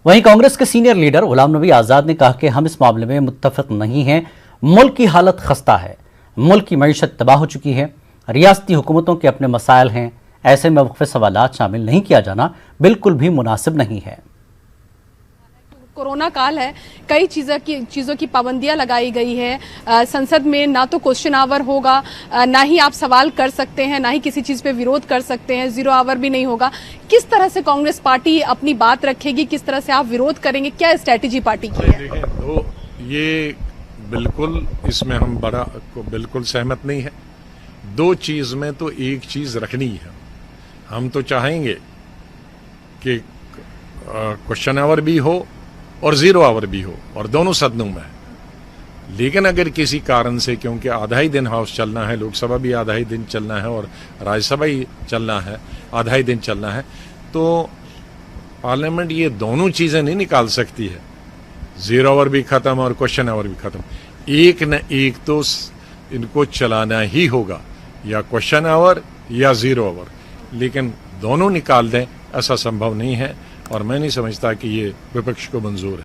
वहीं कांग्रेस के senior leader Ghulam Nabi Azad ने कहा कि हम इस मामले में मुत्तफिक नहीं हैं। मुल्क की हालत खस्ता है, मुल्क की मईशत तबाह हो चुकी है, रियासती हुकूमतों के अपने मसाइल हैं। ऐसे में वक्फे सवालात शामिल नहीं किया जाना बिल्कुल भी मुनासिब नहीं है। कोरोना काल है, कई चीज़ों की पाबंदियां लगाई गई है। संसद में ना तो क्वेश्चन आवर होगा, ना ही आप सवाल कर सकते हैं, ना ही किसी चीज़ पे विरोध कर सकते हैं, जीरो आवर भी नहीं होगा। किस तरह से कांग्रेस पार्टी अपनी बात रखेगी, किस तरह से आप विरोध करेंगे, क्या स्ट्रैटेजी पार्टी की है? तो ये बिल्कुल, इसमें हम बिल्कुल सहमत नहीं है। दो चीज में तो एक चीज रखनी है। हम तो चाहेंगे कि क्वेश्चन आवर भी हो और जीरो आवर भी हो, और दोनों सदनों में है। लेकिन अगर किसी कारण से, क्योंकि आधा ही दिन हाउस चलना है, लोकसभा भी आधा ही दिन चलना है और राज्यसभा ही चलना है, आधा ही दिन चलना है, तो पार्लियामेंट ये दोनों चीजें नहीं निकाल सकती है। जीरो आवर भी खत्म और क्वेश्चन आवर भी खत्म। एक न एक तो इनको चलाना ही होगा, या क्वेश्चन आवर या जीरो आवर। लेकिन दोनों निकाल दें, ऐसा संभव नहीं है, और मैं नहीं समझता कि ये विपक्ष को मंजूर है।